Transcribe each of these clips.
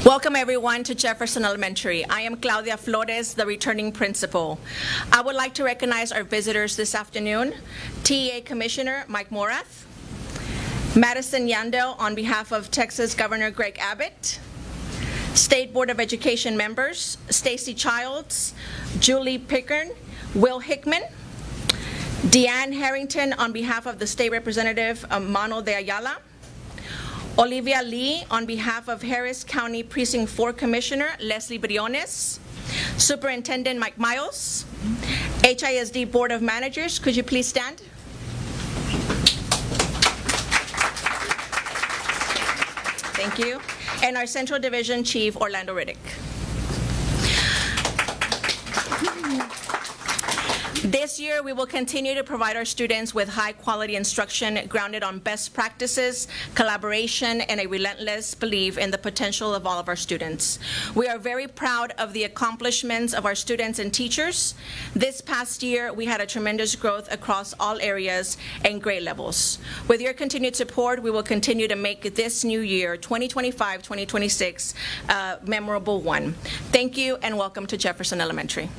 Welcome everyone to Jefferson Elementary. I am Claudia Flores, the returning principal. I would like to recognize our visitors this afternoon. TEA Commissioner Mike Morath, Madison Yandel on behalf of Texas Governor Greg Abbott, State Board of Education members Stacy Childs, Julie Pickern, Will Hickman, Deanne Harrington on behalf of the State Representative Mano de Ayala, Olivia Lee on behalf of Harris County Precinct 4 Commissioner Leslie Briones, Superintendent Mike Miles, HISD Board of Managers, could you please stand? Thank you. And our Central Division Chief Orlando Riddick. This year, we will continue to provide our students with high-quality instruction grounded on best practices, collaboration, and a relentless belief in the potential of all of our students. We are very proud of the accomplishments of our students and teachers. This past year, we had a tremendous growth across all areas and grade levels. With your continued support, we will continue to make this new year, 2025-2026, a memorable one. Thank you, and welcome to Jefferson Elementary.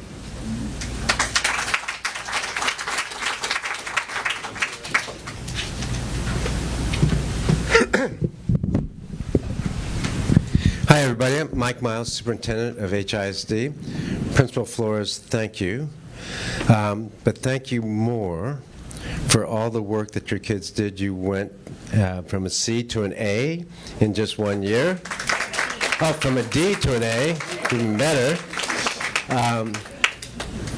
Hi, everybody. I'm Mike Miles, Superintendent of HISD. Principal Flores, thank you. But thank you more for all the work that your kids did. You went from a C to an A in just 1 year. Oh, from a D to an A, even better.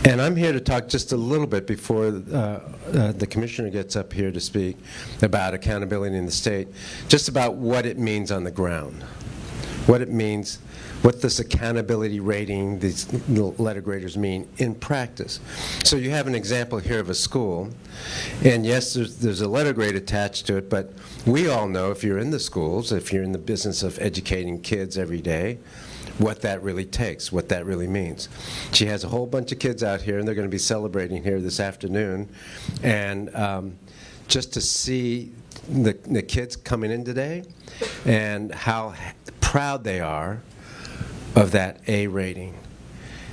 And I'm here to talk just a little bit before the Commissioner gets up here to speak about accountability in the state, just about what it means on the ground. What it means, what this accountability rating, these little letter graders mean in practice. So you have an example here of a school, and yes, there's a letter grade attached to it, but we all know if you're in the schools, if you're in the business of educating kids every day, what that really takes, what that really means. She has a whole bunch of kids out here, and they're going to be celebrating here this afternoon, and just to see the kids coming in today and how proud they are of that A rating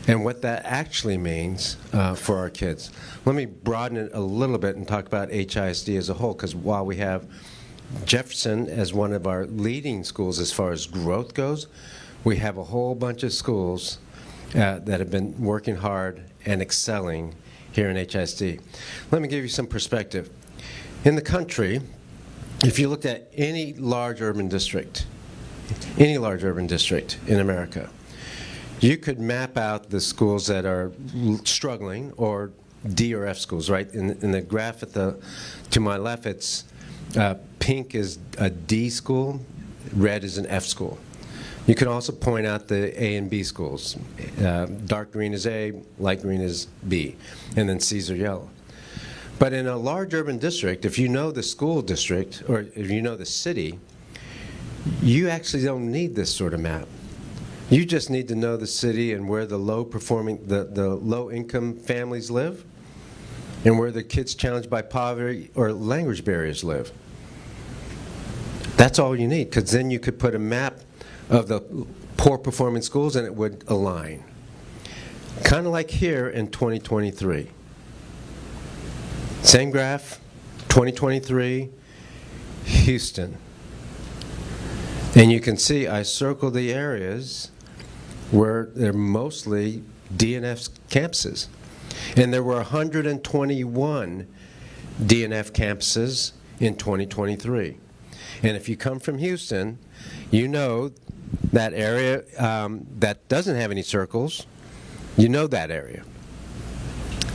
and what that actually means for our kids. Let me broaden it a little bit and talk about HISD as a whole, because while we have Jefferson as one of our leading schools as far as growth goes, we have a whole bunch of schools that have been working hard and excelling here in HISD. Let me give you some perspective. In the country, if you looked at any large urban district in America, you could map out the schools that are struggling, or D or F schools, right? In the graph to my left, it's pink is a D school, red is an F school. You can also point out the A and B schools. Dark green is A, light green is B, and then C's are yellow. But in a large urban district, if you know the school district, or if you know the city, you actually don't need this sort of map. You just need to know the city and where the low-income families live, and where the kids challenged by poverty or language barriers live. That's all you need, because then you could put a map of the poor-performing schools, and it would align. Kind of like here in 2023. Same graph, 2023, Houston. And you can see I circled the areas where they're mostly D and F campuses. And there were 121 D and F campuses in 2023. And if you come from Houston, you know that area that doesn't have any circles, you know that area.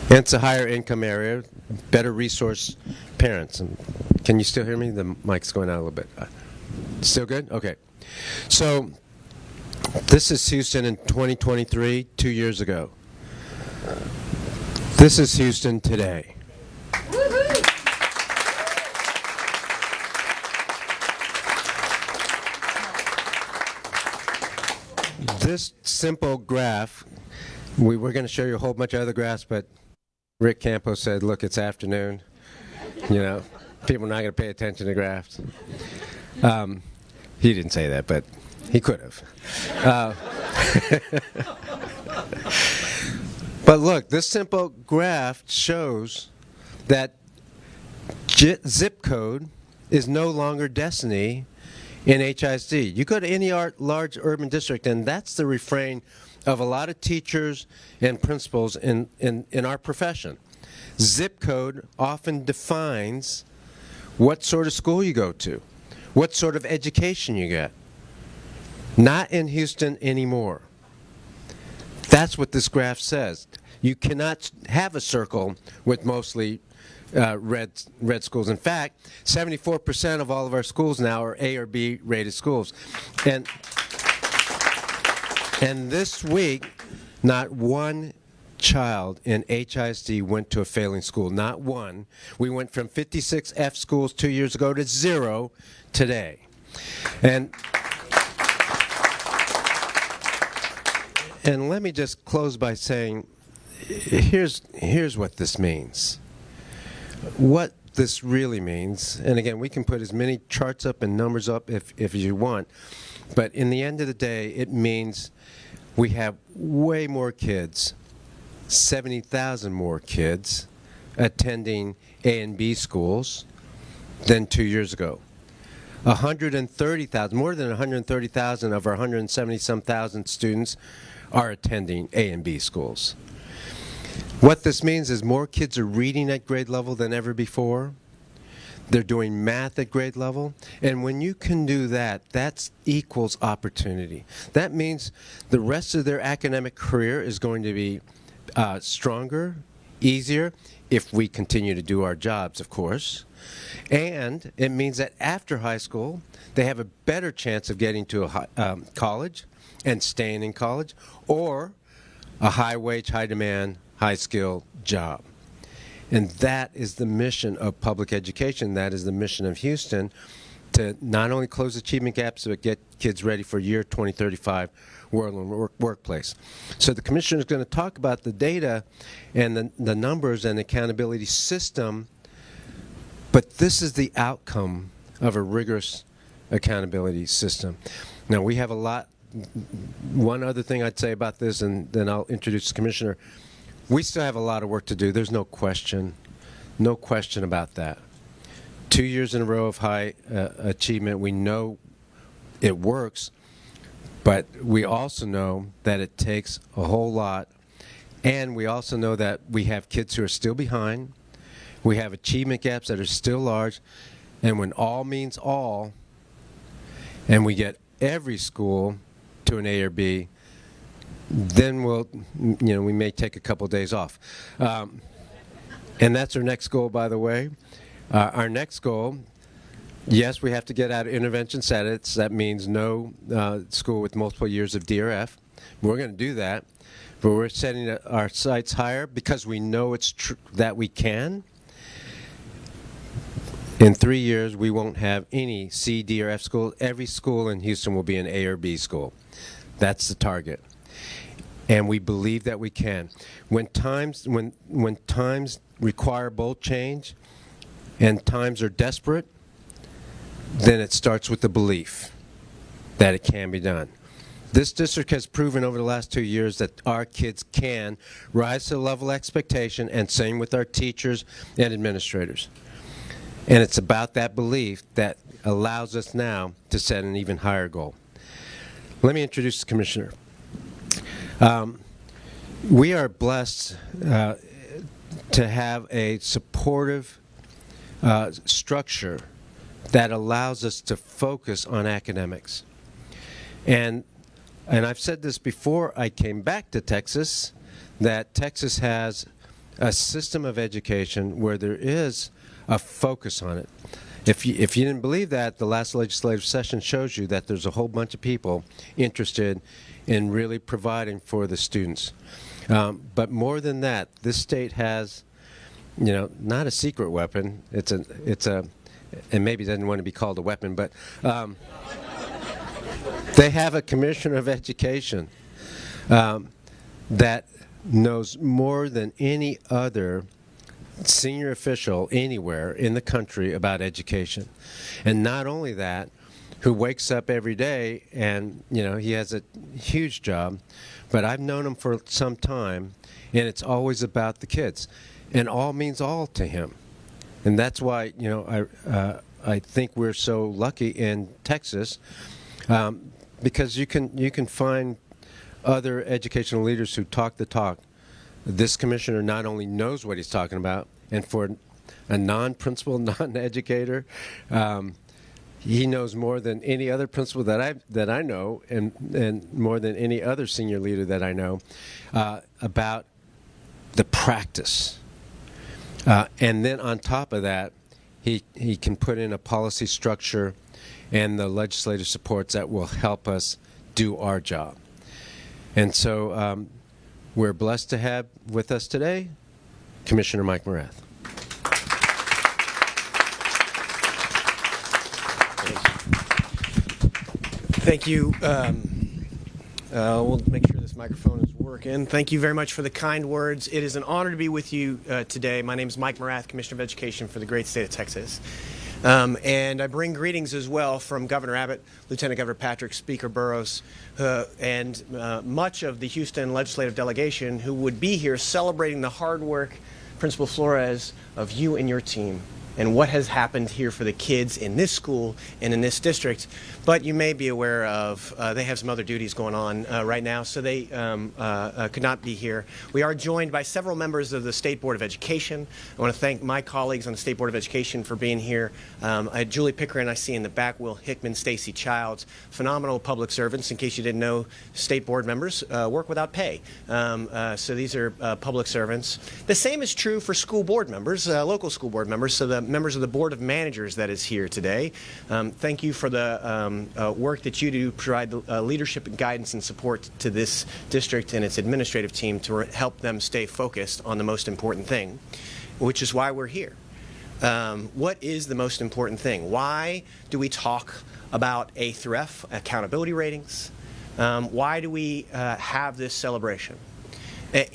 And it's a higher income area, better resource parents. And can you still hear me? The mic's going out a little bit. Still good? Okay. So this is Houston in 2023, 2 years ago. This is Houston today. This simple graph, we were going to show you a whole bunch of other graphs, but Rick Campos said, look, it's afternoon. You know, people are not going to pay attention to graphs. He didn't say that, but He could have. But look, this simple graph shows that zip code is no longer destiny in HISD. You go to any large urban district, and that's the refrain of a lot of teachers and principals in our profession. Zip code often defines what sort of school you go to, what sort of education you get. Not in Houston anymore. That's what this graph says. You cannot have a circle with mostly red schools. In fact, 74% of all of our schools now are A or B rated schools. And this week, not one child in HISD went to a failing school. Not one. We went from 56 F schools 2 years ago to 0 today. And let me just close by saying, here's what this means. What this really means, and again, we can put as many charts up and numbers up if you want, but in the end of the day, it means we have way more kids, 70,000 more kids, attending A and B schools than 2 years ago. 130,000, more than 130,000 of our 170-some thousand students are attending A and B schools. What this means is more kids are reading at grade level than ever before. They're doing math at grade level. And when you can do that, that equals opportunity. That means the rest of their academic career is going to be stronger, easier, if we continue to do our jobs, of course. And it means that after high school, they have a better chance of getting to a college and staying in college, or a high-wage, high-demand, high-skill job. And that is the mission of public education. That is the mission of Houston, to not only close achievement gaps, but get kids ready for year 2035 workplace. So the commissioner is going to talk about the data and the numbers and accountability system, but this is the outcome of a rigorous accountability system. Now, we have a lot. One other thing I'd say about this, and then I'll introduce the commissioner. We still have a lot of work to do. There's no question about that. 2 years in a row of high achievement. We know it works, but we also know that it takes a whole lot, and we also know that we have kids who are still behind. We have achievement gaps that are still large, and when all means all, and we get every school to an A or B, then we may take a couple days off. And that's our next goal, by the way. Our next goal, yes, we have to get out of intervention status. That means no school with multiple years of DRF. We're going to do that, but we're setting our sights higher because we know it's true that we can. In 3 years, we won't have any C, D, or F school. Every school in Houston will be an A or B school. That's the target. And we believe that we can. When times require bold change and times are desperate, then it starts with the belief that it can be done. This district has proven over the last 2 years that our kids can rise to the level of expectation, and same with our teachers and administrators. And it's about that belief that allows us now to set an even higher goal. Let me introduce the commissioner. We are blessed to have a supportive structure that allows us to focus on academics. And I've said this before I came back to Texas, that Texas has a system of education where there is a focus on it. If you didn't believe that, the last legislative session shows you that there's a whole bunch of people interested in really providing for the students. But more than that, this state has, not a secret weapon. It's a, and maybe it doesn't want to be called a weapon, but they have a commissioner of education that knows more than any other senior official anywhere in the country about education. And not only that, who wakes up every day and, he has a huge job, but I've known him for some time, and it's always about the kids. And all means all to him. And that's why, I think we're so lucky in Texas, because you can find other educational leaders who talk the talk. This commissioner not only knows what he's talking about, and for a non-principal, non-educator, he knows more than any other principal that I know, and more than any other senior leader that I know, about the practice. And then on top of that, he can put in a policy structure and the legislative supports that will help us do our job. And so we're blessed to have with us today Commissioner Mike Morath. Thank you. We'll make sure this microphone is working. Thank you very much for the kind words. It is an honor to be with you today. My name is Mike Morath, Commissioner of Education for the great state of Texas. And I bring greetings as well from Governor Abbott, Lieutenant Governor Patrick, Speaker Burrows, and much of the Houston legislative delegation who would be here celebrating the hard work, Principal Flores, of you and your team, and what has happened here for the kids in this school and in this district. But you may be aware of, they have some other duties going on right now, so they could not be here. We are joined by several members of the State Board of Education. I want to thank my colleagues on the State Board of Education for being here. Julie Pickering, I see in the back, Will Hickman, Stacy Childs, phenomenal public servants. In case you didn't know, State Board members work without pay. So these are public servants. The same is true for school board members, local school board members, so the members of the Board of Managers that is here today. Thank you for the work that you do to provide leadership and guidance and support to this district and its administrative team to help them stay focused on the most important thing, which is why we're here. What is the most important thing? Why do we talk about A through F accountability ratings? Why do we have this celebration?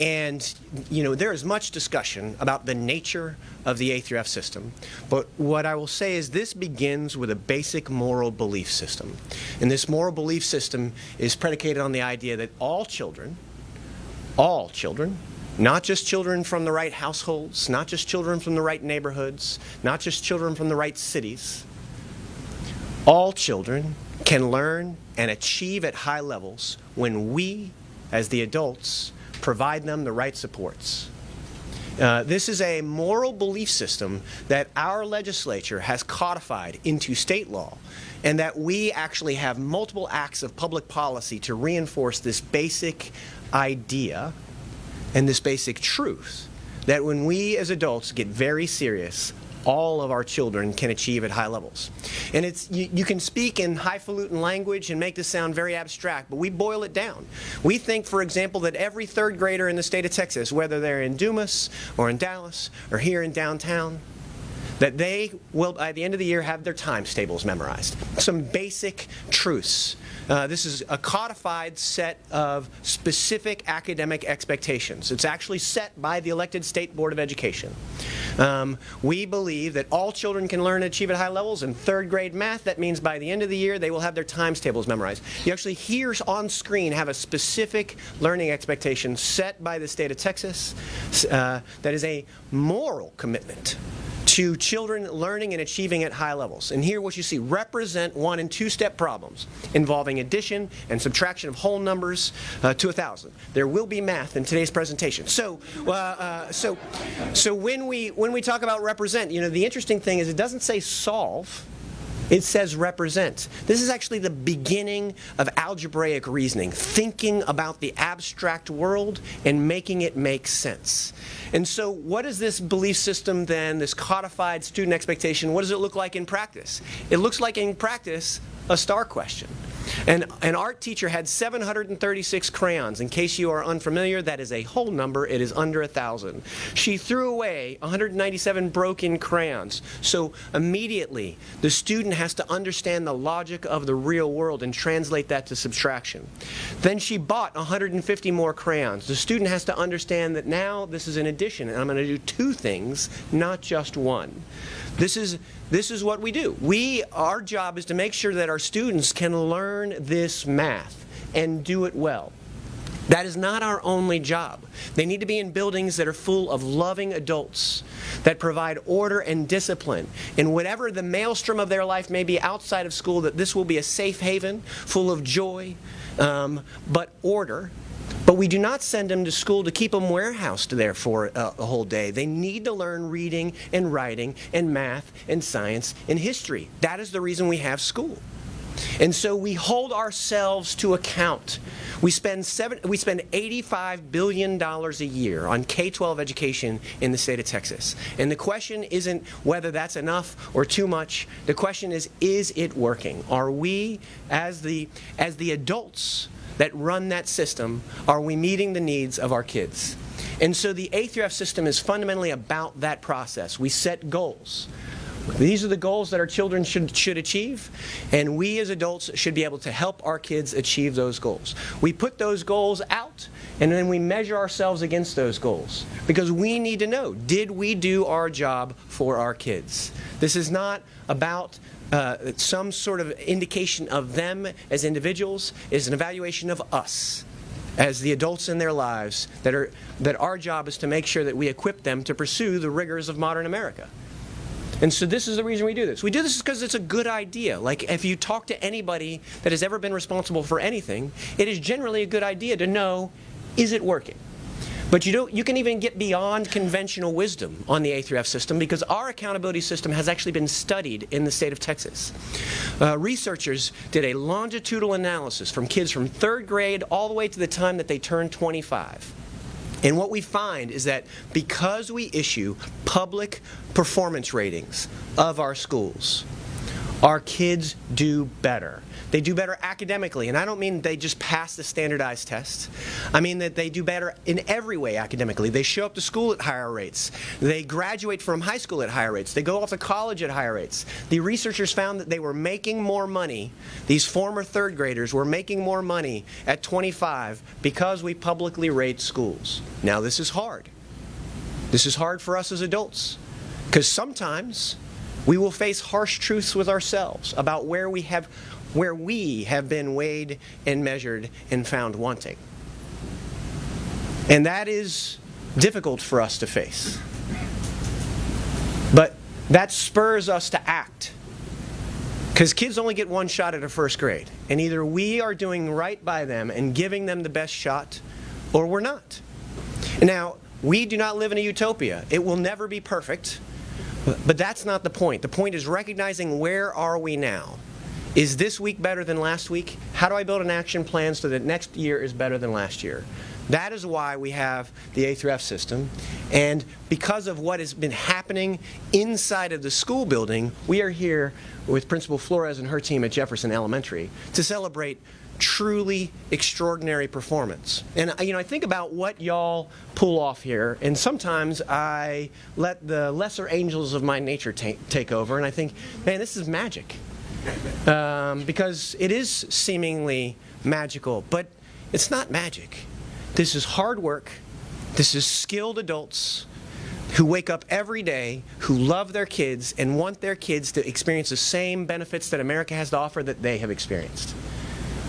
And, there is much discussion about the nature of the A through F system. But what I will say is this begins with a basic moral belief system. And this moral belief system is predicated on the idea that all children, not just children from the right households, not just children from the right neighborhoods, not just children from the right cities, all children can learn and achieve at high levels when we, as the adults, provide them the right supports. This is a moral belief system that our legislature has codified into state law, and that we actually have multiple acts of public policy to reinforce this basic idea and this basic truth that when we as adults get very serious, all of our children can achieve at high levels. And you can speak in highfalutin language and make this sound very abstract, but we boil it down. We think, for example, that every third grader in the state of Texas, whether they're in Dumas or in Dallas or here in downtown, that they will, by the end of the year, have their times tables memorized. Some basic truths. This is a codified set of specific academic expectations. It's actually set by the elected State Board of Education. We believe that all children can learn and achieve at high levels. In third grade math, that means by the end of the year, they will have their times tables memorized. You actually here on screen have a specific learning expectation set by the state of Texas that is a moral commitment to children learning and achieving at high levels. And here what you see represent 1- and 2-step problems involving addition and subtraction of whole numbers to 1,000. There will be math in today's presentation. So when we talk about represent, the interesting thing is it doesn't say solve. It says represent. This is actually the beginning of algebraic reasoning, thinking about the abstract world and making it make sense. And so what is this belief system then, this codified student expectation, what does it look like in practice? It looks like in practice a star question. An art teacher had 736 crayons. In case you are unfamiliar, that is a whole number. It is under 1,000. She threw away 197 broken crayons. So immediately, the student has to understand the logic of the real world and translate that to subtraction. Then she bought 150 more crayons. The student has to understand that now this is an addition, and I'm going to do two things, not just one. This is what we do. Our job is to make sure that our students can learn this math and do it well. That is not our only job. They need to be in buildings that are full of loving adults that provide order and discipline. And whatever the maelstrom of their life may be outside of school, that this will be a safe haven full of joy, but order. But we do not send them to school to keep them warehoused there for a whole day. They need to learn reading and writing and math and science and history. That is the reason we have school. And so we hold ourselves to account. We spend $85 billion a year on K-12 education in the state of Texas. And the question isn't whether that's enough or too much. The question is it working? Are we, as the adults that run that system, are we meeting the needs of our kids? And so the A through F system is fundamentally about that process. We set goals. These are the goals that our children should achieve, and we as adults should be able to help our kids achieve those goals. We put those goals out, and then we measure ourselves against those goals, because we need to know, did we do our job for our kids? This is not about some sort of indication of them as individuals. Is an evaluation of us as the adults in their lives that our job is to make sure that we equip them to pursue the rigors of modern America. And so this is the reason we do this. We do this because it's a good idea. Like, if you talk to anybody that has ever been responsible for anything, it is generally a good idea to know, is it working? But you can even get beyond conventional wisdom on the A through F system, because our accountability system has actually been studied in the state of Texas. Researchers did a longitudinal analysis from kids from 3rd grade all the way to the time that they turned 25. And what we find is that because we issue public performance ratings of our schools, our kids do better. They do better academically, and I don't mean they just pass the standardized tests. I mean that they do better in every way academically. They show up to school at higher rates. They graduate from high school at higher rates. They go off to college at higher rates. The researchers found that they were making more money, these former 3rd graders were making more money at 25 because we publicly rate schools. Now, this is hard. This is hard for us as adults, because sometimes we will face harsh truths with ourselves about where we have been weighed and measured and found wanting. And that is difficult for us to face. But that spurs us to act. Because kids only get one shot at a 1st grade. And either we are doing right by them and giving them the best shot, or we're not. Now, we do not live in a utopia. It will never be perfect. But that's not the point. The point is recognizing, where are we now? Is this week better than last week? How do I build an action plan so that next year is better than last year? That is why we have the A through F system. And because of what has been happening inside of the school building, we are here with Principal Flores and her team at Jefferson Elementary to celebrate truly extraordinary performance. And I think about what y'all pull off here, and sometimes I let the lesser angels of my nature take over, and I think, man, this is magic. Because it is seemingly magical, but it's not magic. This is hard work. This is skilled adults who wake up every day, who love their kids and want their kids to experience the same benefits that America has to offer that they have experienced.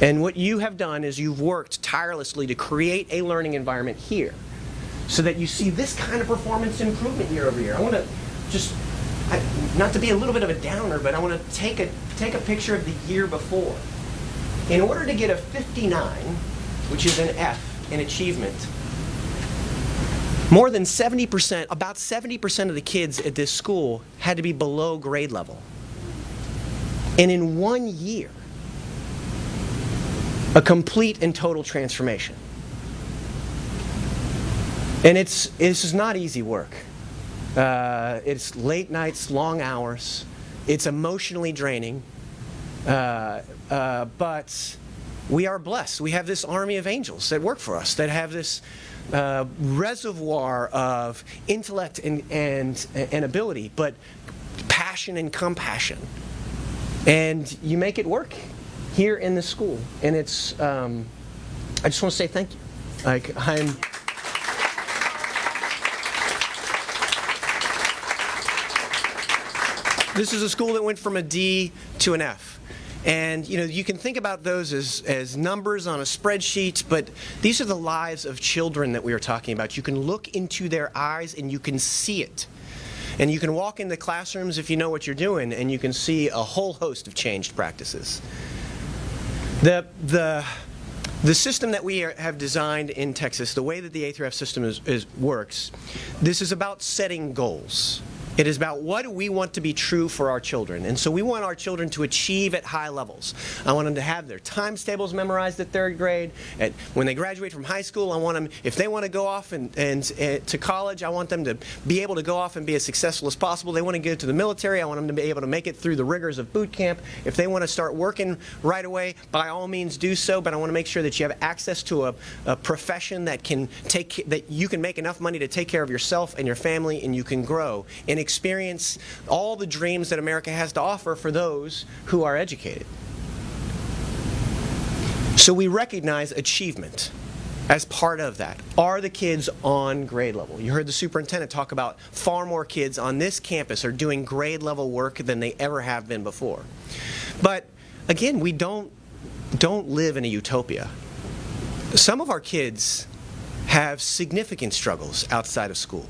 And what you have done is you've worked tirelessly to create a learning environment here so that you see this kind of performance improvement year over year. I want to just, not to be a little bit of a downer, but I want to take a picture of the year before. In order to get a 59, which is an F in achievement, more than 70%, about 70% of the kids at this school had to be below grade level. And in 1 year, a complete and total transformation. And this is not easy work. It's late nights, long hours. It's emotionally draining. but we are blessed. We have this army of angels that work for us, that have this reservoir of intellect and ability, but passion and compassion. And you make it work here in the school. And it's, I just want to say thank you. Like, this is a school that went from a D to an F. And you can think about those as numbers on a spreadsheet, but these are the lives of children that we are talking about. You can look into their eyes and you can see it. And you can walk into classrooms if you know what you're doing, and you can see a whole host of changed practices. The system that we have designed in Texas, the way that the A through F system works, this is about setting goals. It is about what do we want to be true for our children. And so we want our children to achieve at high levels. I want them to have their times tables memorized at 3rd grade. When they graduate from high school, I want them, if they want to go off and to college, I want them to be able to go off and be as successful as possible. They want to go to the military, I want them to be able to make it through the rigors of boot camp. If they want to start working right away, by all means do so, but I want to make sure that you have access to a profession that you can make enough money to take care of yourself and your family, and you can grow and experience all the dreams that America has to offer for those who are educated. So we recognize achievement as part of that. Are the kids on grade level? You heard the superintendent talk about far more kids on this campus are doing grade level work than they ever have been before. But again, we don't live in a utopia. Some of our kids have significant struggles outside of school.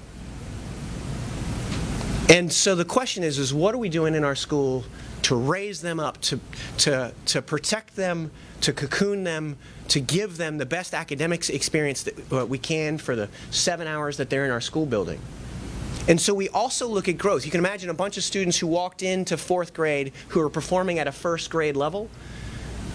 And so the question is what are we doing in our school to raise them up, to protect them, to cocoon them, to give them the best academic experience that we can for the 7 hours that they're in our school building? And so we also look at growth. You can imagine a bunch of students who walked into 4th grade who are performing at a 1st grade level.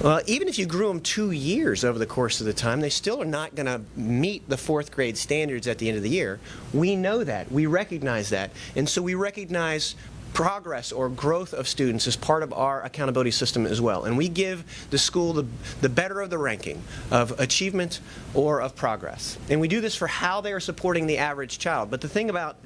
Well, even if you grew them 2 years over the course of the time, they still are not going to meet the 4th grade standards at the end of the year. We know that. We recognize that. And so we recognize progress or growth of students as part of our accountability system as well. And we give the school the better of the ranking of achievement or of progress. And we do this for how they are supporting the average child. But the thing about,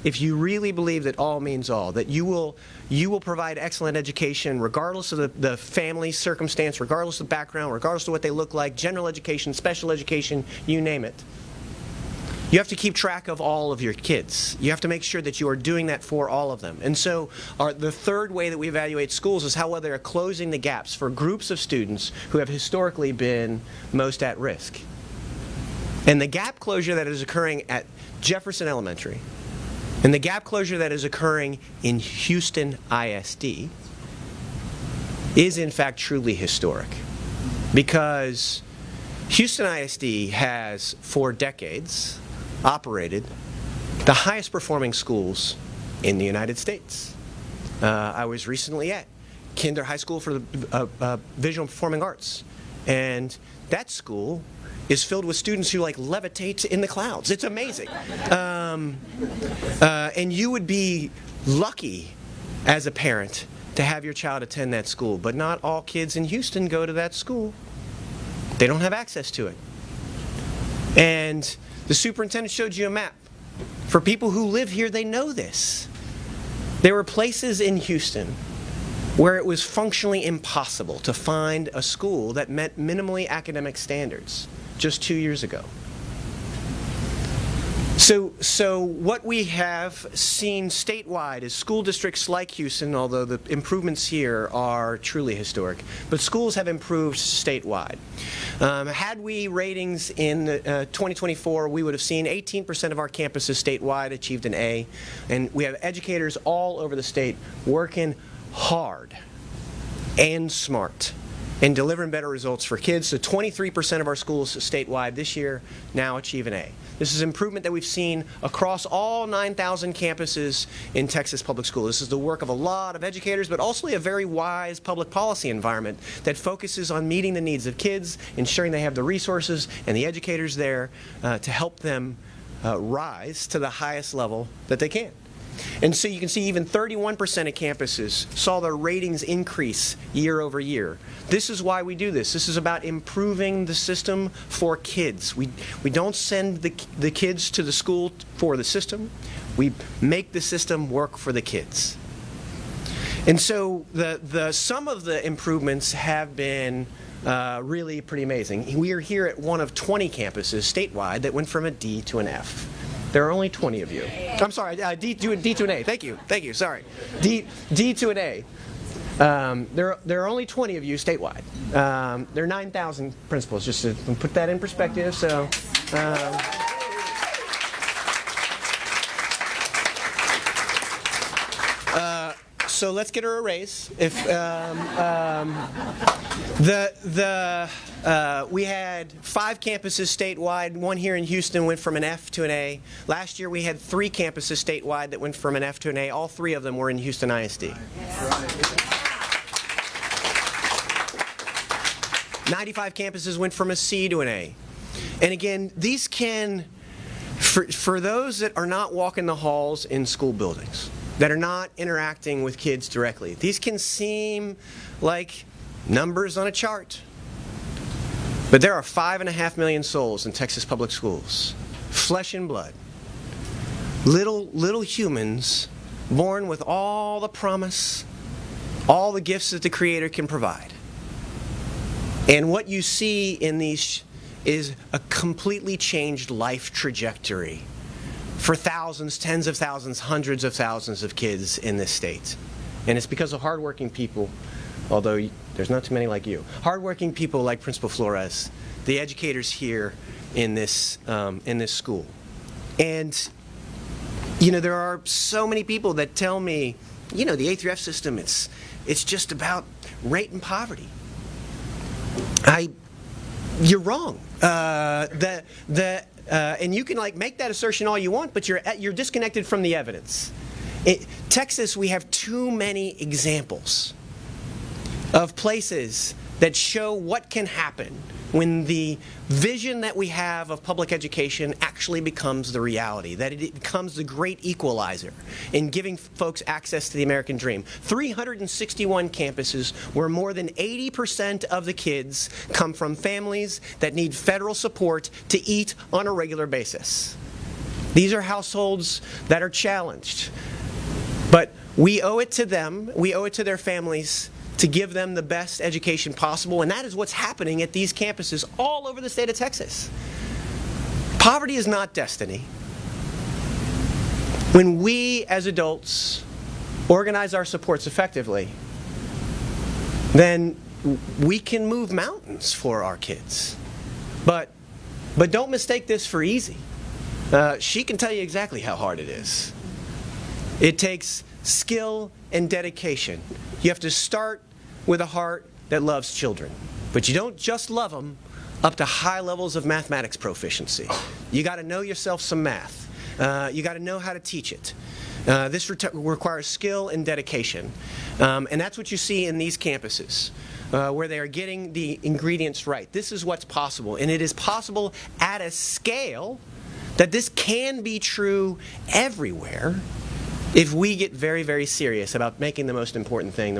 if you really believe that all means all, that you will provide excellent education regardless of the family circumstance, regardless of background, regardless of what they look like, general education, special education, you name it. You have to keep track of all of your kids. You have to make sure that you are doing that for all of them. And so the third way that we evaluate schools is how well they are closing the gaps for groups of students who have historically been most at risk. And the gap closure that is occurring at Jefferson Elementary and the gap closure that is occurring in Houston ISD is in fact truly historic, because Houston ISD has for decades operated the highest performing schools in the United States. I was recently at Kinder High School for the Visual and Performing Arts, and that school is filled with students who like levitate in the clouds. It's amazing. And you would be lucky as a parent to have your child attend that school, but not all kids in Houston go to that school. They don't have access to it. And the superintendent showed you a map. For people who live here, they know this. There were places in Houston where it was functionally impossible to find a school that met minimally academic standards just 2 years ago. So what we have seen statewide is school districts like Houston, although the improvements here are truly historic, but schools have improved statewide. Had we ratings in 2024, we would have seen 18% of our campuses statewide achieved an A, and we have educators all over the state working hard and smart and delivering better results for kids. So 23% of our schools statewide this year now achieve an A. This is improvement that we've seen across all 9,000 campuses in Texas public school. This is the work of a lot of educators, but also a very wise public policy environment that focuses on meeting the needs of kids, ensuring they have the resources and the educators there to help them rise to the highest level that they can. And so you can see even 31% of campuses saw their ratings increase year over year. This is why we do this. This is about improving the system for kids. We don't send the kids to the school for the system. We make the system work for the kids. And so some of the improvements have been really pretty amazing. We are here at one of 20 campuses statewide that went from a D to an F. There are only 20 of you. I'm sorry, D to an A. Thank you, sorry. D to an A. There are only 20 of you statewide. There are 9,000 principals, just to put that in perspective. So, so let's get her a raise. If we had 5 campuses statewide. One here in Houston went from an F to an A. Last year we had 3 campuses statewide that went from an F to an A. All 3 of them were in Houston ISD. 95 campuses went from a C to an A. And again, these can, for those that are not walking the halls in school buildings, that are not interacting with kids directly, these can seem like numbers on a chart. But there are 5.5 million souls in Texas public schools, flesh and blood, little humans born with all the promise, all the gifts that the Creator can provide. And what you see in these is a completely changed life trajectory for thousands, tens of thousands, hundreds of thousands of kids in this state. And it's because of hardworking people, although there's not too many like you, hardworking people like Principal Flores, the educators here in this school. And there are so many people that tell me, the A through F system, it's just about rate and poverty. You're wrong. And you can make that assertion all you want, but you're disconnected from the evidence. Texas, we have too many examples of places that show what can happen when the vision that we have of public education actually becomes the reality, that it becomes the great equalizer in giving folks access to the American dream. 361 campuses where more than 80% of the kids come from families that need federal support to eat on a regular basis. These are households that are challenged. But we owe it to them, we owe it to their families to give them the best education possible, and that is what's happening at these campuses all over the state of Texas. Poverty is not destiny. When we as adults organize our supports effectively, then we can move mountains for our kids. But don't mistake this for easy. She can tell you exactly how hard it is. It takes skill and dedication. You have to start with a heart that loves children. But you don't just love them up to high levels of mathematics proficiency. You got to know yourself some math. You got to know how to teach it. This requires skill and dedication. And that's what you see in these campuses, where they are getting the ingredients right. This is what's possible. And it is possible at a scale that this can be true everywhere if we get very, very serious about making the most important thing,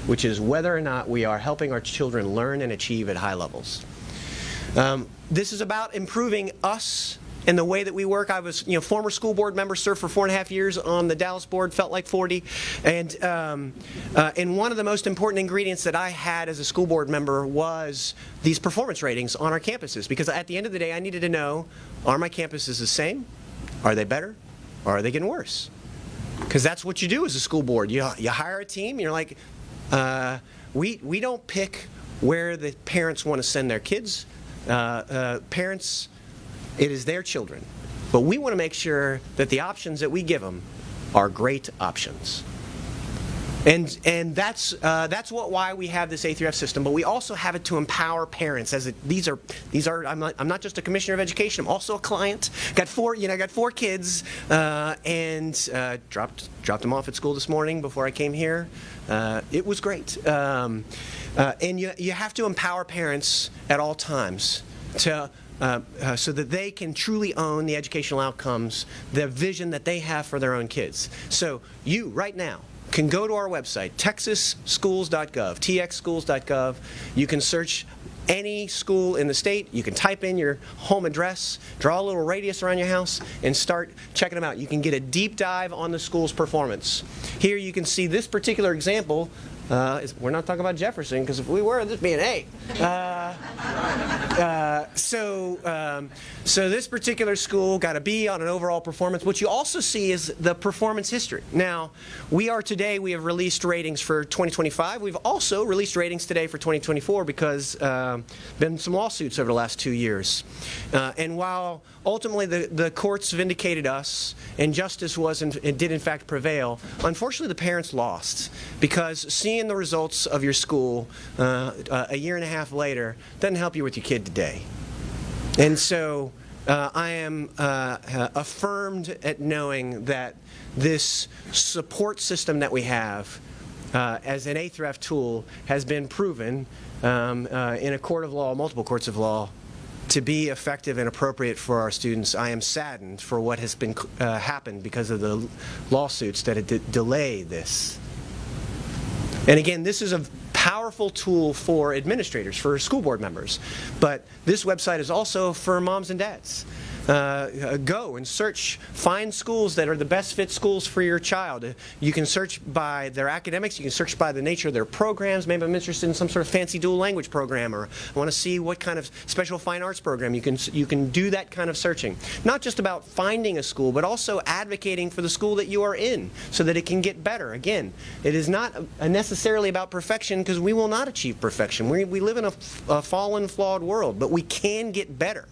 which is whether or not we are helping our children learn and achieve at high levels. This is about improving us and the way that we work. I was, former school board member, served for 4.5 years on the Dallas board, felt like 40. And one of the most important ingredients that I had as a school board member was these performance ratings on our campuses. Because at the end of the day, I needed to know, are my campuses the same? Are they better? Or are they getting worse? Because that's what you do as a school board. You hire a team, you're like, we don't pick where the parents want to send their kids. Parents, it is their children. But we want to make sure that the options that we give them are great options. And that's why we have this A through F system. But we also have it to empower parents. These are. I'm not just a commissioner of education. I'm also a client. Got 4 kids, and dropped them off at school this morning before I came here. It was great. And you have to empower parents at all times to so that they can truly own the educational outcomes, the vision that they have for their own kids. So you, right now, can go to our website, texasschools.gov, txschools.gov. You can search any school in the state. You can type in your home address, draw a little radius around your house, and start checking them out. You can get a deep dive on the school's performance. Here you can see this particular example. We're not talking about Jefferson, because if we were, this would be an A. So this particular school got a B on an overall performance. What you also see is the performance history. Now, we have released ratings for 2025. We've also released ratings today for 2024 because been some lawsuits over the last 2 years. And while ultimately the courts vindicated us and justice did in fact prevail, unfortunately the parents lost, because seeing the results of your school a year and a half later doesn't help you with your kid today. And so I am affirmed at knowing that this support system that we have as an A through F tool has been proven in a court of law, multiple courts of law, to be effective and appropriate for our students. I am saddened for what has been happened because of the lawsuits that delay this. And again, this is a powerful tool for administrators, for school board members. But this website is also for moms and dads. Go and search, find schools that are the best fit schools for your child. You can search by their academics, you can search by the nature of their programs. Maybe I'm interested in some sort of fancy dual language program, or I want to see what kind of special fine arts program. You can do that kind of searching. Not just about finding a school, but also advocating for the school that you are in so that it can get better. Again, it is not necessarily about perfection, because we will not achieve perfection. We live in a fallen, flawed world, but we can get better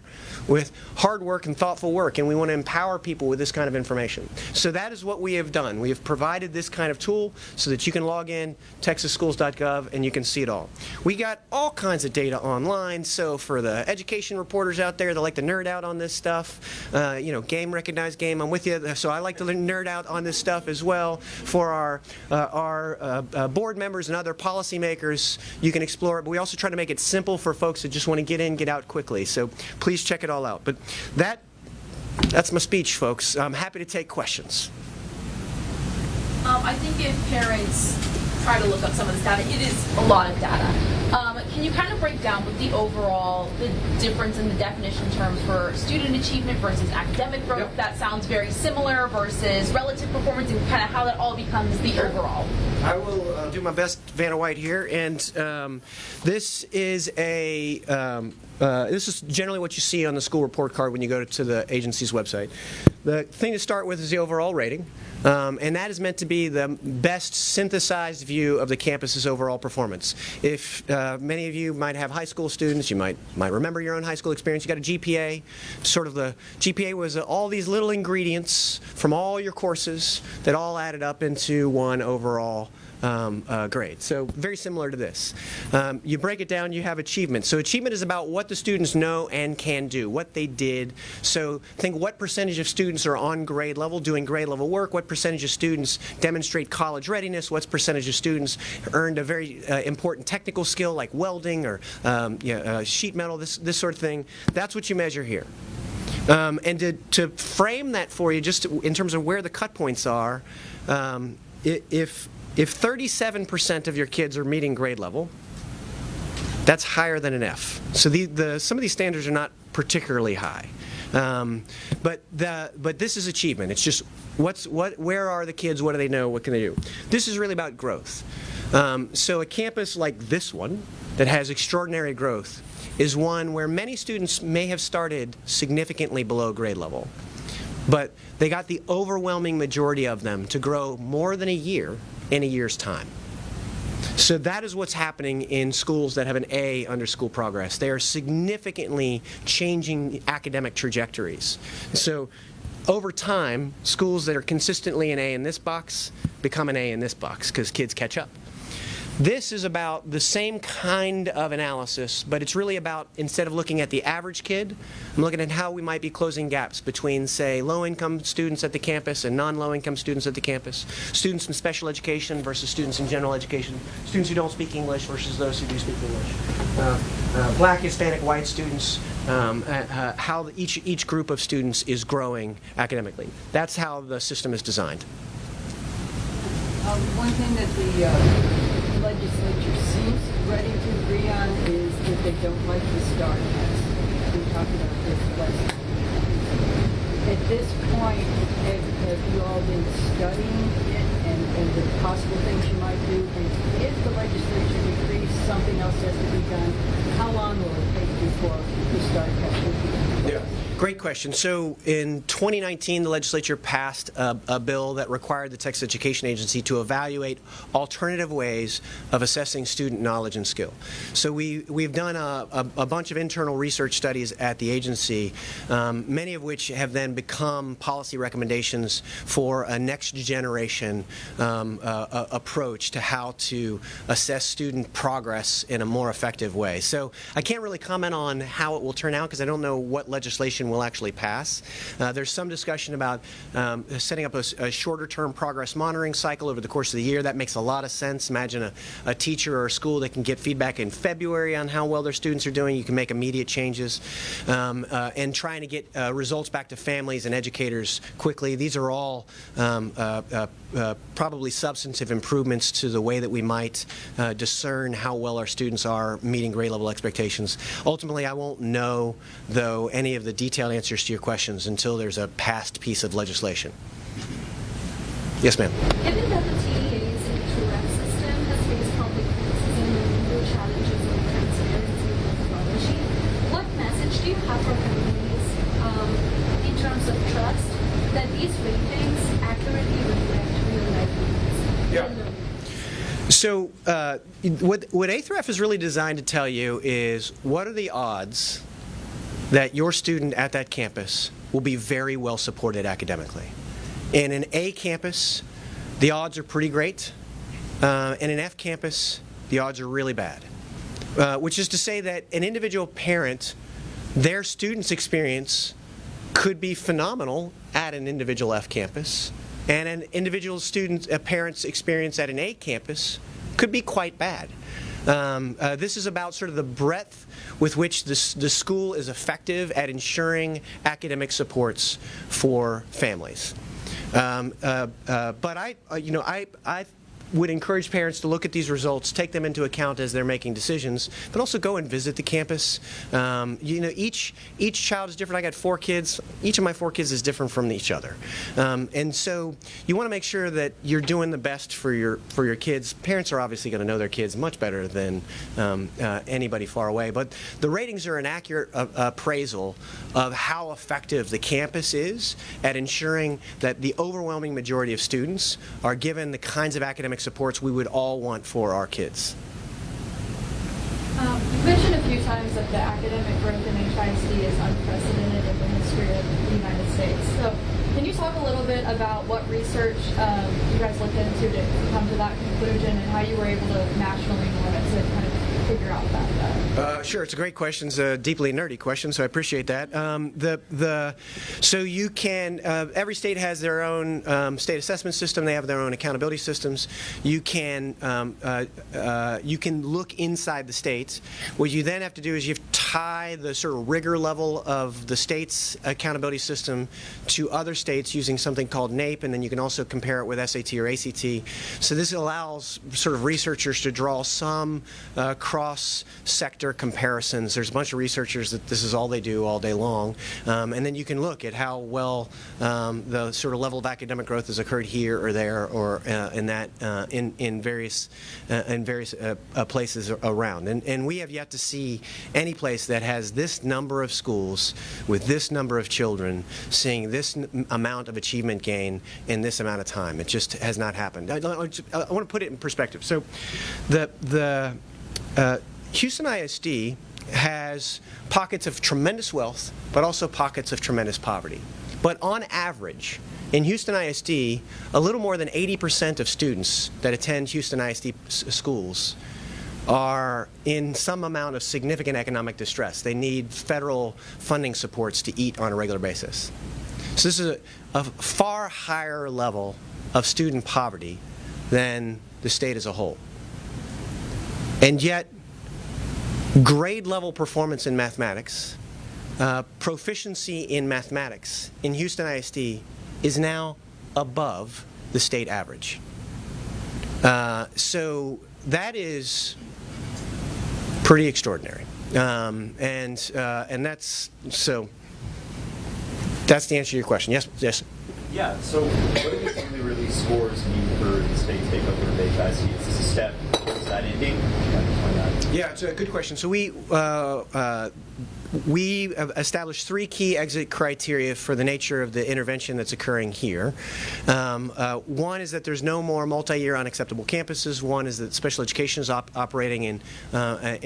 with hard work and thoughtful work, and we want to empower people with this kind of information. So that is what we have done. We have provided this kind of tool so that you can log in, texasschools.gov, and you can see it all. We got all kinds of data online, so for the education reporters out there that like to nerd out on this stuff, game, recognized game, I'm with you, so I like to nerd out on this stuff as well. For our board members and other policymakers, you can explore it, but we also try to make it simple for folks that just want to get in, get out quickly. So please check it all out. But that's my speech, folks. I'm happy to take questions. I think if parents try to look up some of this data, it is a lot of data. Can you kind of break down what the difference in the definition terms for student achievement versus academic growth? Yep. That sounds very similar versus relative performance, and kind of how that all becomes the overall. I will do my best, Vanna White here, and this is this is generally what you see on the school report card when you go to the agency's website. The thing to start with is the overall rating, and that is meant to be the best synthesized view of the campus's overall performance. If many of you might have high school students, you might remember your own high school experience. You got a GPA. Sort of the GPA was all these little ingredients from all your courses that all added up into one overall grade. So very similar to this. You break it down, you have achievement. So achievement is about what the students know and can do, what they did. So think what percentage of students are on grade level, doing grade level work, what percentage of students demonstrate college readiness, what percentage of students earned a very important technical skill like welding or sheet metal, this sort of thing. That's what you measure here. And to frame that for you, just in terms of where the cut points are, if 37% of your kids are meeting grade level, that's higher than an F. So some of these standards are not particularly high. But this is achievement. It's just where are the kids, what do they know, what can they do? This is really about growth. So a campus like this one that has extraordinary growth is one where many students may have started significantly below grade level, but they got the overwhelming majority of them to grow more than a year in a year's time. So that is what's happening in schools that have an A under school progress. They are significantly changing academic trajectories. So over time, schools that are consistently an A in this box become an A in this box because kids catch up. This is about the same kind of analysis, but it's really about, instead of looking at the average kid, I'm looking at how we might be closing gaps between, say, low-income students at the campus and non-low-income students at the campus, students in special education versus students in general education, students who don't speak English versus those who do speak English, black, Hispanic, white students, how each group of students is growing academically. That's how the system is designed. One thing that the legislature seems ready to agree on is that they don't like the STAR test. We talked about this last time. At this point, have you all been studying it and the possible things you might do? And if the legislature decrees something else has to be done, how long will it take before the STAR test will be done? Great question. So in 2019, the legislature passed a bill that required the Texas Education Agency to evaluate alternative ways of assessing student knowledge and skill. So we've done a bunch of internal research studies at the agency, many of which have then become policy recommendations for a next generation approach to how to assess student progress in a more effective way. So I can't really comment on how it will turn out because I don't know what legislation will actually pass. There's some discussion about setting up a shorter-term progress monitoring cycle over the course of the year. That makes a lot of sense. Imagine a teacher or a school that can get feedback in February on how well their students are doing. You can make immediate changes. And trying to get results back to families and educators quickly. These are all probably substantive improvements to the way that we might discern how well our students are meeting grade level expectations. Ultimately, I won't know, though, any of the detailed answers to your questions until there's a passed piece of legislation. Yes, ma'am. Given that the TEA's HRF system has faced public criticism and new challenges in transparency and methodology, what message do you have for families in terms of trust that these ratings accurately reflect real-life needs? So what A-THREF is really designed to tell you is what are the odds that your student at that campus will be very well supported academically. In an A campus, the odds are pretty great. In an F campus, the odds are really bad. Which is to say that an individual parent, their student's experience could be phenomenal at an individual F campus, and an individual parent's experience at an A campus could be quite bad. This is about sort of the breadth with which the school is effective at ensuring academic supports for families. But I would encourage parents to look at these results, take them into account as they're making decisions, but also go and visit the campus. Each child is different. I got 4 kids. Each of my 4 kids is different from each other, and so you want to make sure that you're doing the best for your kids. Parents are obviously going to know their kids much better than anybody far away, but the ratings are an accurate appraisal of how effective the campus is at ensuring that the overwhelming majority of students are given the kinds of academic supports we would all want for our kids. You mentioned a few times that the academic growth in HISD is unprecedented in the history of the United States. So can you talk a little bit about what research you guys looked into to come to that conclusion and how you were able to nationally monitor to kind of figure out that? Sure, it's a great question. It's a deeply nerdy question, so I appreciate that. So you can, every state has their own state assessment system. They have their own accountability systems. You can look inside the states. What you then have to do is you have to tie the sort of rigor level of the state's accountability system to other states using something called NAEP, and then you can also compare it with SAT or ACT. So this allows sort of researchers to draw some cross-sector comparisons. There's a bunch of researchers that this is all they do all day long, and then you can look at how well the sort of level of academic growth has occurred here or there or in various places around. And we have yet to see any place that has this number of schools with this number of children seeing this amount of achievement gain in this amount of time. It just has not happened. I want to put it in perspective. So the Houston ISD has pockets of tremendous wealth, but also pockets of tremendous poverty. But on average, in Houston ISD, a little more than 80% of students that attend Houston ISD schools are in some amount of significant economic distress. They need federal funding supports to eat on a regular basis. So this is a far higher level of student poverty than the state as a whole. And yet, grade level performance in mathematics, proficiency in mathematics in Houston ISD is now above the state average. So that is pretty extraordinary, and that's the answer to your question. Yes. Yeah. So, what do these newly released scores mean for the state takeover of HISD? Is this a step towards that ending? Yeah, it's a good question. So we have established 3 key exit criteria for the nature of the intervention that's occurring here. One is that there's no more multi-year unacceptable campuses. One is that special education is operating in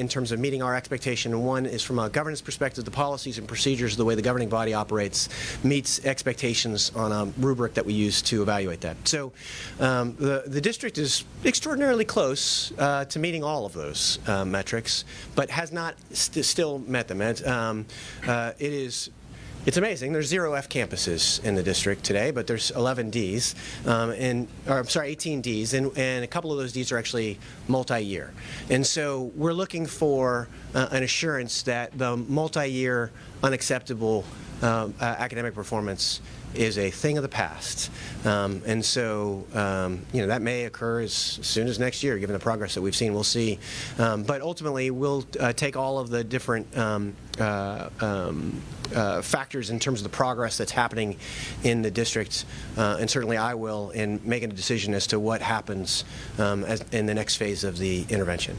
terms of meeting our expectation. And one is from a governance perspective, the policies and procedures, the way the governing body operates, meets expectations on a rubric that we use to evaluate that. So the district is extraordinarily close to meeting all of those metrics, but has not still met them. It's amazing. There's 0 F campuses in the district today, but there's 11 Ds, 18 Ds, and a couple of those Ds are actually multi-year. And so we're looking for an assurance that the multi-year unacceptable academic performance is a thing of the past. And so, that may occur as soon as next year, given the progress that we've seen. We'll see. But ultimately, we'll take all of the different factors in terms of the progress that's happening in the district, and certainly I will, in making a decision as to what happens in the next phase of the intervention.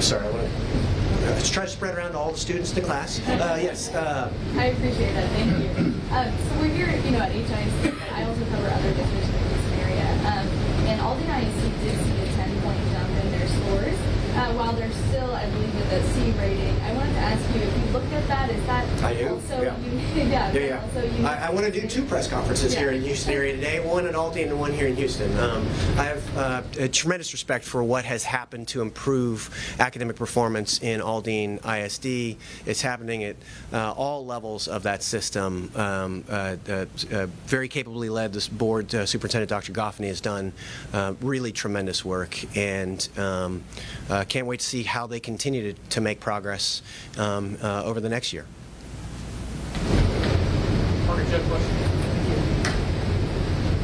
Sorry, I want to... Let's try to spread around to all the students in the class. Yes. I appreciate that. Thank you. So we're here, at HISD, but I also cover other districts in the Houston area. And Aldine ISD did see a 10-point jump in their scores, while they're still, I believe, with a C rating. I wanted to ask you, if you looked at that, is that also unique? Yeah. Also unique? I want to do 2 press conferences here in the Houston area today, one in Aldine and one here in Houston. I have a tremendous respect for what has happened to improve academic performance in Aldine ISD. It's happening at all levels of that system. Very capably led. This board, Superintendent Dr. Goffney, has done really tremendous work, and can't wait to see how they continue to make progress over the next year.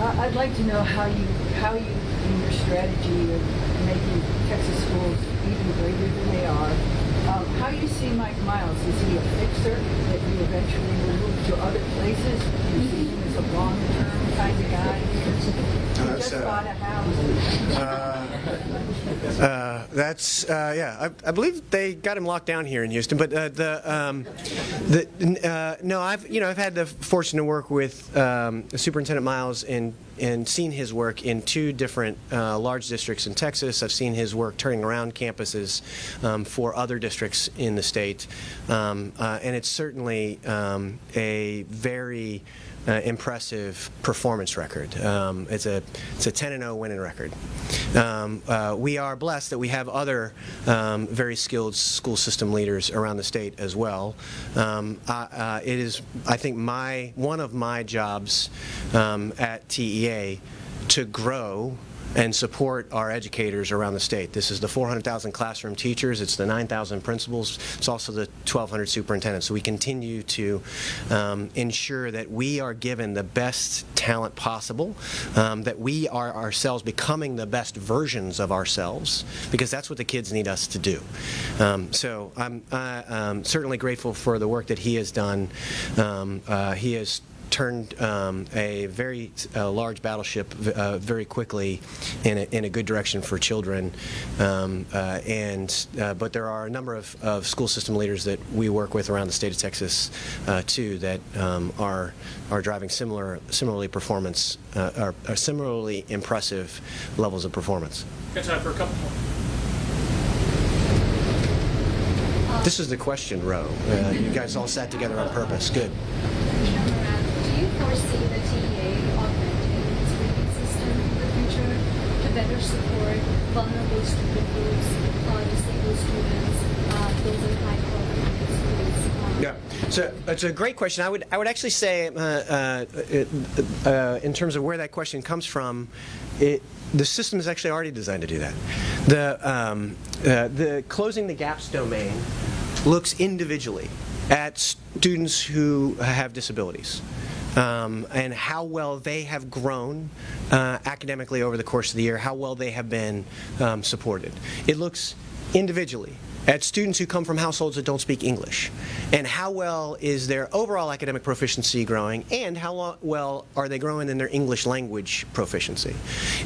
I'd like to know how you, in your strategy of making Texas schools even greater than they are, how you see Mike Miles. Is he a fixer that you eventually will move to other places? Do you see him as a long-term kind of guy? He just bought a house. I believe they got him locked down here in Houston. But I've had the fortune to work with Superintendent Miles and seen his work in 2 different large districts in Texas. I've seen his work turning around campuses for other districts in the state, and it's certainly a very impressive performance record. It's a 10-0 winning record. We are blessed that we have other very skilled school system leaders around the state as well. It is, I think, one of my jobs at TEA to grow and support our educators around the state. This is the 400,000 classroom teachers, it's the 9,000 principals, it's also the 1,200 superintendents. So we continue to ensure that we are given the best talent possible, that we are ourselves becoming the best versions of ourselves, because that's what the kids need us to do. So I'm certainly grateful for the work that he has done. He has turned a very large battleship very quickly in a good direction for children, but there are a number of school system leaders that we work with around the state of Texas too that are driving similarly impressive levels of performance. Got time for a couple more. This is the question row. You guys all sat together on purpose. Good. Commissioner Morath, do you foresee the TEA augmenting its rating system in the future to better support vulnerable student groups, disabled students, those in high poverty schools? Yeah, so it's a great question. I would actually say, in terms of where that question comes from, the system is actually already designed to do that. The closing the gaps domain looks individually at students who have disabilities and how well they have grown academically over the course of the year, how well they have been supported. It looks individually at students who come from households that don't speak English, and how well is their overall academic proficiency growing, and how well are they growing in their English language proficiency.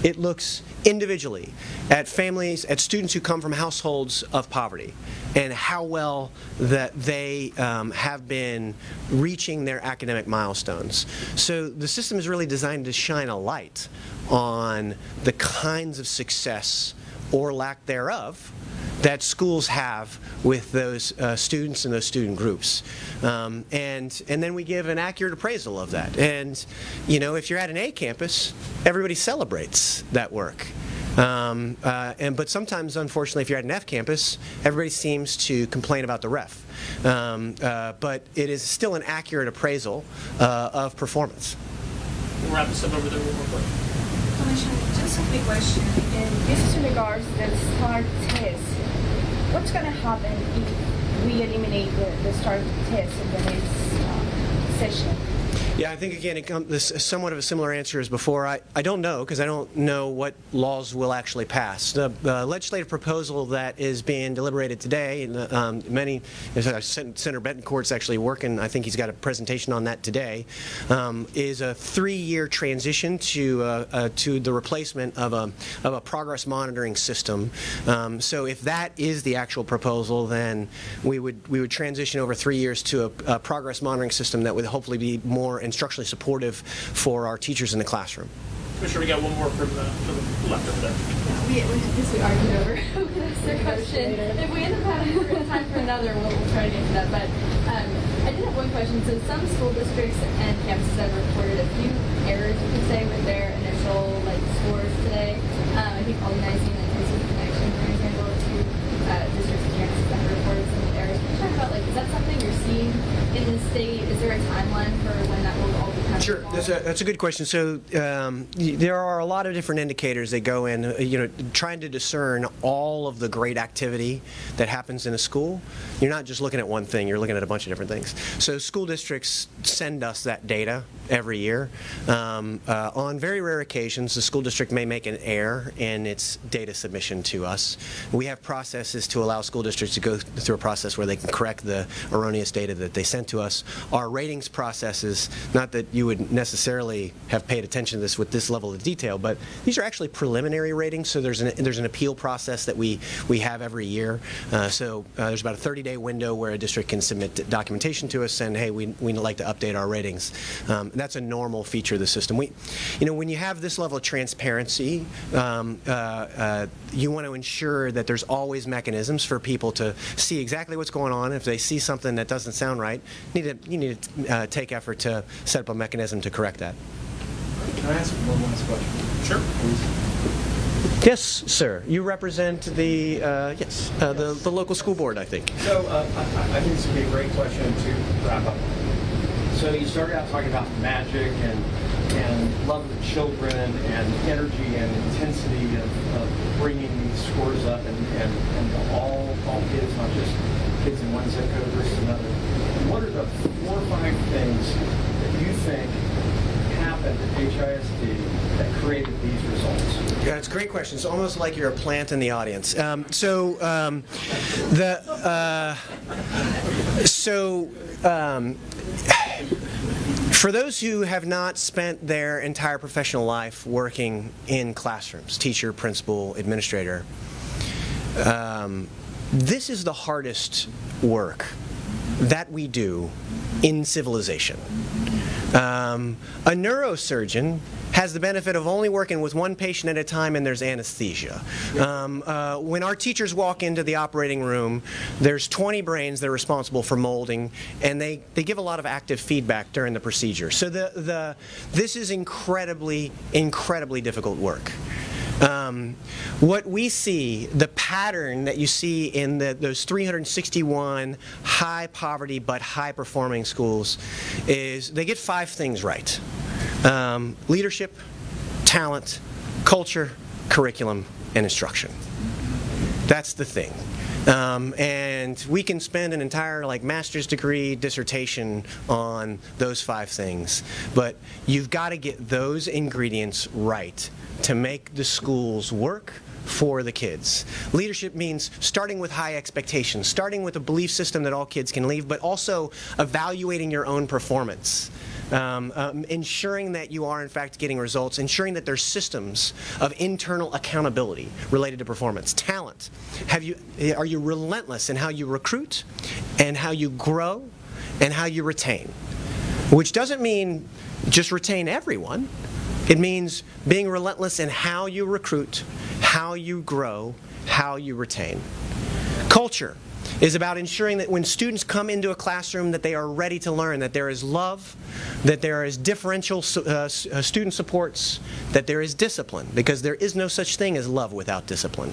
It looks individually at families, at students who come from households of poverty, and how well that they have been reaching their academic milestones. So the system is really designed to shine a light on the kinds of success or lack thereof that schools have with those students and those student groups, and then we give an accurate appraisal of that. And you know, if you're at an A campus, everybody celebrates that work. But sometimes, unfortunately, if you're at an F campus, everybody seems to complain about the ref. But it is still an accurate appraisal of performance. We'll wrap this up over there real quick. Commissioner, just a quick question. And this is in regards to the STAR test. What's going to happen if we eliminate the STAR test in the next session? Yeah, I think again this is somewhat of a similar answer as before. I don't know, because I don't know what laws will actually pass. The legislative proposal that is being deliberated today, and Senator Betancourt's actually working, I think he's got a presentation on that today, is a 3-year transition to the replacement of a progress monitoring system. So if that is the actual proposal, then we would transition over 3 years to a progress monitoring system that would hopefully be more instructionally supportive for our teachers in the classroom. Commissioner, we got one more from the left over there. Yeah, we argued over who could ask their question. If we end up having time for another, we'll try to get to that. But I did have one question. So some school districts and campuses have reported a few errors, you could say, with their initial scores today. I think organizing and inclusive connection, for example, to districts and campuses that have reported some errors. Can you talk about, is that something you're seeing in the state? Is there a timeline for when that will all be kind of Sure, that's a good question. So there are a lot of different indicators that go in, trying to discern all of the great activity that happens in a school. You're not just looking at one thing, you're looking at a bunch of different things. So school districts send us that data every year. On very rare occasions, the school district may make an error in its data submission to us. We have processes to allow school districts to go through a process where they can correct the erroneous data that they sent to us. Our ratings processes, not that you would necessarily have paid attention to this with this level of detail, but these are actually preliminary ratings, so there's an appeal process that we have every year. So there's about a 30-day window where a district can submit documentation to us saying, hey, we'd like to update our ratings. That's a normal feature of the system. When you have this level of transparency, you want to ensure that there's always mechanisms for people to see exactly what's going on. If they see something that doesn't sound right, you need to take effort to set up a mechanism to correct that. Can I ask one last question? Sure. Please. Yes, sir. You represent the the local school board, I think. So I think this would be a great question to wrap up. So you started out talking about magic and love of the children and energy and intensity of bringing these scores up and all kids, not just kids in one zip code versus another. What are the 4 or 5 things that you think happened at HISD that created these results? Yeah, it's a great question. It's almost like you're a plant in the audience. For those who have not spent their entire professional life working in classrooms, teacher, principal, administrator, this is the hardest work that we do in civilization. A neurosurgeon has the benefit of only working with one patient at a time, and there's anesthesia. When our teachers walk into the operating room, there's 20 brains that are responsible for molding, and they give a lot of active feedback during the procedure. So this is incredibly difficult work. What we see, the pattern that you see in those 361 high poverty but high performing schools is they get 5 things right. Leadership, talent, culture, curriculum, and instruction. That's the thing. And we can spend an entire master's degree dissertation on those 5 things, but you've got to get those ingredients right to make the schools work for the kids. Leadership means starting with high expectations, starting with a belief system that all kids can leave, but also evaluating your own performance. Ensuring that you are in fact getting results, ensuring that there's systems of internal accountability related to performance. Talent. Are you relentless in how you recruit and how you grow and how you retain? Which doesn't mean just retain everyone. It means being relentless in how you recruit, how you grow, how you retain. Culture is about ensuring that when students come into a classroom that they are ready to learn, that there is love, that there is differential student supports, that there is discipline, because there is no such thing as love without discipline.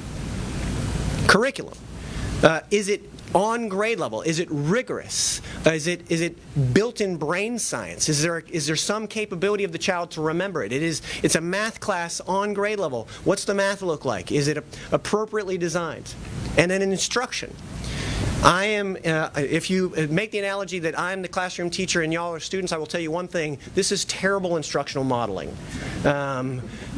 Curriculum. Is it on grade level? Is it rigorous? Is it built-in brain science? Is there some capability of the child to remember it? It's a math class on grade level. What's the math look like? Is it appropriately designed? And then an instruction. If you make the analogy that I'm the classroom teacher and y'all are students, I will tell you one thing: this is terrible instructional modeling,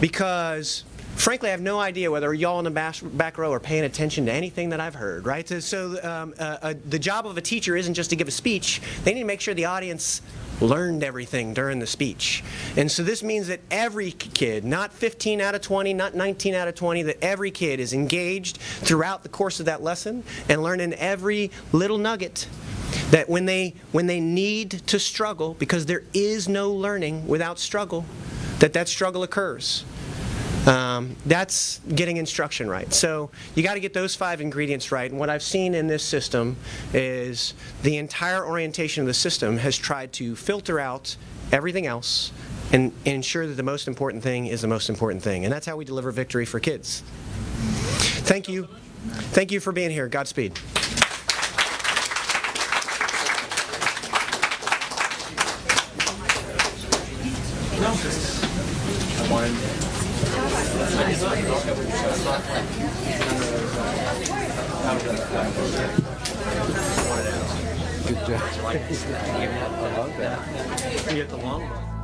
because frankly, I have no idea whether y'all in the back row are paying attention to anything that I've heard, right? So the job of a teacher isn't just to give a speech. They need to make sure the audience learned everything during the speech. And so this means that every kid, not 15 out of 20, not 19 out of 20, that every kid is engaged throughout the course of that lesson and learning every little nugget, that when they need to struggle, because there is no learning without struggle, that struggle occurs. That's getting instruction right. So you got to get those 5 ingredients right. And what I've seen in this system is the entire orientation of the system has tried to filter out everything else and ensure that the most important thing is the most important thing. And that's how we deliver victory for kids. Thank you. Thank you for being here. Godspeed. Good job. I love that. You get the long ball.